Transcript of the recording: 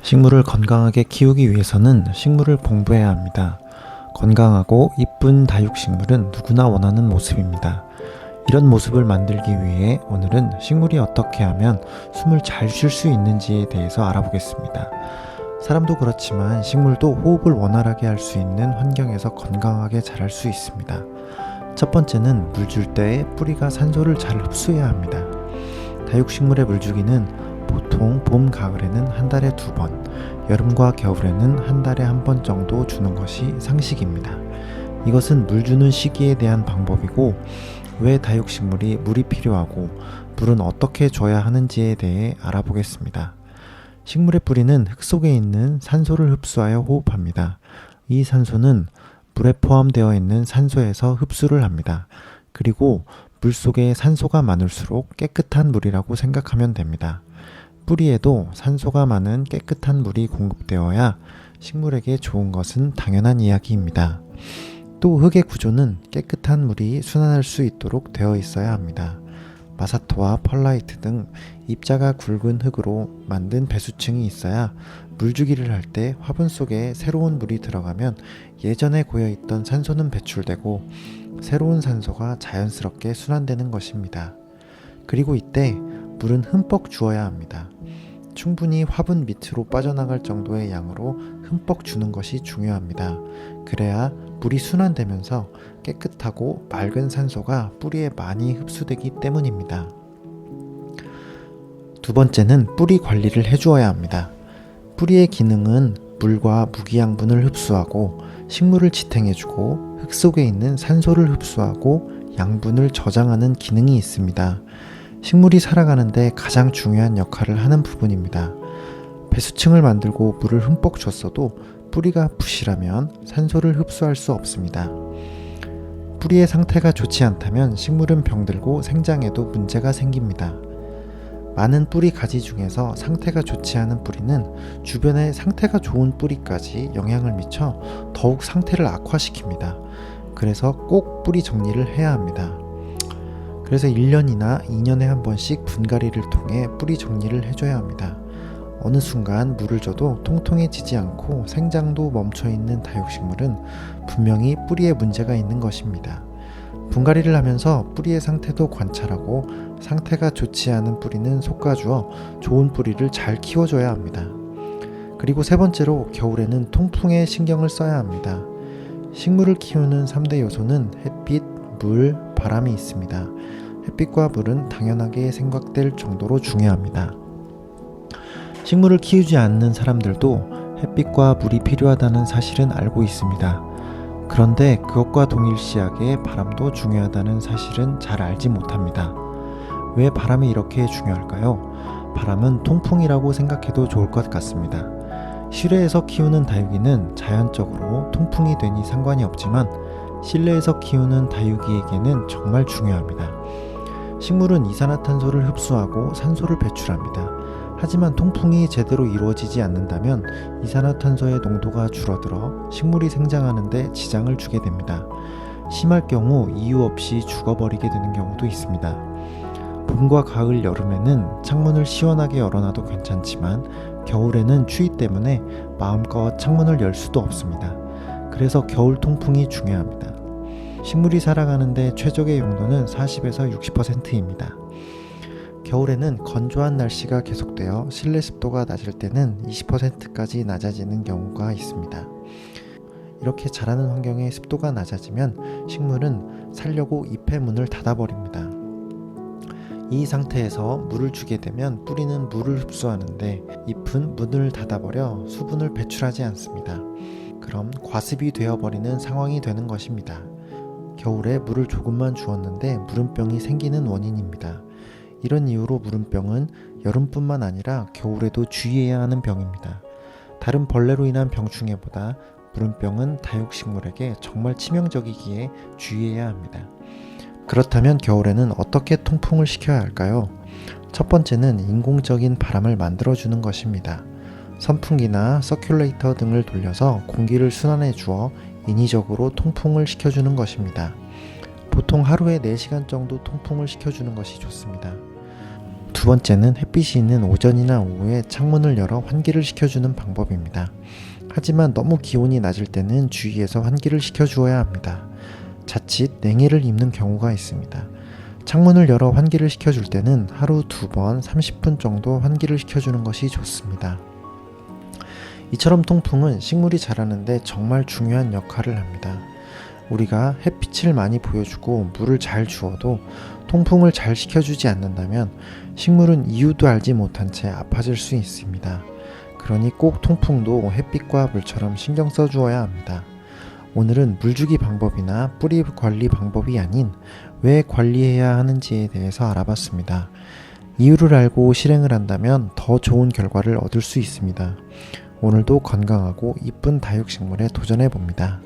식물을 건강하게 키우기 위해서는 식물을 공부해야 합니다. 건강하고 이쁜 다육식물은 누구나 원하는 모습입니다. 이런 모습을 만들기 위해 오늘은 식물이 어떻게 하면 숨을 잘 쉴 수 있는지에 대해서 알아보겠습니다. 사람도 그렇지만 식물도 호흡을 원활하게 할 수 있는 환경에서 건강하게 자랄 수 있습니다. 첫 번째는 물 줄 때 뿌리가 산소를 잘 흡수해야 합니다. 다육식물의 물주기는 보통 봄, 가을에는 한 달에 2번, 여름과 겨울에는 한 달에 1번 정도 주는 것이 상식입니다. 이것은 물 주는 시기에 대한 방법이고, 왜 다육식물이 물이 필요하고 물은 어떻게 줘야 하는지에 대해 알아보겠습니다. 식물의 뿌리는 흙 속에 있는 산소를 흡수하여 호흡합니다. 이 산소는 물에 포함되어 있는 산소에서 흡수를 합니다. 그리고 물 속에 산소가 많을수록 깨끗한 물이라고 생각하면 됩니다. 뿌리에도 산소가 많은 깨끗한 물이 공급되어야 식물에게 좋은 것은 당연한 이야기입니다. 또 흙의 구조는 깨끗한 물이 순환할 수 있도록 되어 있어야 합니다. 마사토와 펄라이트 등 입자가 굵은 흙으로 만든 배수층이 있어야 물주기를 할 때 화분 속에 새로운 물이 들어가면 예전에 고여있던 산소는 배출되고 새로운 산소가 자연스럽게 순환되는 것입니다. 그리고 이때 물은 흠뻑 주어야 합니다. 충분히 화분 밑으로 빠져나갈 정도의 양으로 흠뻑 주는 것이 중요합니다. 그래야 물이 순환되면서 깨끗하고 맑은 산소가 뿌리에 많이 흡수되기 때문입니다. 두 번째는 뿌리 관리를 해주어야 합니다. 뿌리의 기능은 물과 무기양분을 흡수하고 식물을 지탱해주고 흙 속에 있는 산소를 흡수하고 양분을 저장하는 기능이 있습니다. 식물이 살아가는데 가장 중요한 역할을 하는 부분입니다. 배수층을 만들고 물을 흠뻑 줬어도 뿌리가 부실하면 산소를 흡수할 수 없습니다. 뿌리의 상태가 좋지 않다면 식물은 병들고 생장에도 문제가 생깁니다. 많은 뿌리 가지 중에서 상태가 좋지 않은 뿌리는 주변에 상태가 좋은 뿌리까지 영향을 미쳐 더욱 상태를 악화시킵니다. 그래서 꼭 뿌리 정리를 해야 합니다. 그래서 1년이나 2년에 한 번씩 분갈이를 통해 뿌리 정리를 해줘야 합니다. 어느 순간 물을 줘도 통통해지지 않고 생장도 멈춰있는 다육식물은 분명히 뿌리에 문제가 있는 것입니다. 분갈이를 하면서 뿌리의 상태도 관찰하고 상태가 좋지 않은 뿌리는 솎아주어 좋은 뿌리를 잘 키워줘야 합니다. 그리고 세 번째로 겨울에는 통풍에 신경을 써야 합니다. 식물을 키우는 3대 요소는 햇빛, 물, 바람이 있습니다. 햇빛과 물은 당연하게 생각될 정도로 중요합니다. 식물을 키우지 않는 사람들도 햇빛과 물이 필요하다는 사실은 알고 있습니다. 그런데 그것과 동일시하게 바람도 중요하다는 사실은 잘 알지 못합니다. 왜 바람이 이렇게 중요할까요? 바람은 통풍이라고 생각해도 좋을 것 같습니다. 실외에서 키우는 다육이는 자연적으로 통풍이 되니 상관이 없지만 실내에서 키우는 다육이에게는 정말 중요합니다. 식물은 이산화탄소를 흡수하고 산소를 배출합니다. 하지만 통풍이 제대로 이루어지지 않는다면 이산화탄소의 농도가 줄어들어 식물이 생장하는 데 지장을 주게 됩니다. 심할 경우 이유 없이 죽어버리게 되는 경우도 있습니다. 봄과 가을, 여름에는 창문을 시원하게 열어놔도 괜찮지만 겨울에는 추위 때문에 마음껏 창문을 열 수도 없습니다. 그래서 겨울 통풍이 중요합니다. 식물이 살아가는데 최적의 용도는 40에서 60%입니다. 겨울에는 건조한 날씨가 계속되어 실내 습도가 낮을 때는 20%까지 낮아지는 경우가 있습니다. 이렇게 자라는 환경에 습도가 낮아지면 식물은 살려고 잎의 문을 닫아버립니다. 이 상태에서 물을 주게 되면 뿌리는 물을 흡수하는데 잎은 문을 닫아버려 수분을 배출하지 않습니다. 그럼 과습이 되어버리는 상황이 되는 것입니다. 겨울에 물을 조금만 주었는데 무름병이 생기는 원인입니다. 이런 이유로 무름병은 여름뿐만 아니라 겨울에도 주의해야 하는 병입니다. 다른 벌레로 인한 병충해보다 무름병은 다육식물에게 정말 치명적이기에 주의해야 합니다. 그렇다면 겨울에는 어떻게 통풍을 시켜야 할까요? 첫 번째는 인공적인 바람을 만들어주는 것입니다. 선풍기나 서큘레이터 등을 돌려서 공기를 순환해 주어 인위적으로 통풍을 시켜주는 것입니다. 보통 하루에 4시간 정도 통풍을 시켜주는 것이 좋습니다. 두 번째는 햇빛이 있는 오전이나 오후에 창문을 열어 환기를 시켜주는 방법입니다. 하지만 너무 기온이 낮을 때는 주의해서 환기를 시켜주어야 합니다. 자칫 냉해를 입는 경우가 있습니다. 창문을 열어 환기를 시켜줄 때는 하루 2번 30분 정도 환기를 시켜주는 것이 좋습니다. 이처럼 통풍은 식물이 자라는데 정말 중요한 역할을 합니다. 우리가 햇빛을 많이 보여주고 물을 잘 주어도 통풍을 잘 시켜주지 않는다면 식물은 이유도 알지 못한 채 아파질 수 있습니다. 그러니 꼭 통풍도 햇빛과 물처럼 신경 써주어야 합니다. 오늘은 물주기 방법이나 뿌리 관리 방법이 아닌 왜 관리해야 하는지에 대해서 알아봤습니다. 이유를 알고 실행을 한다면 더 좋은 결과를 얻을 수 있습니다. 오늘도 건강하고 이쁜 다육식물에 도전해봅니다.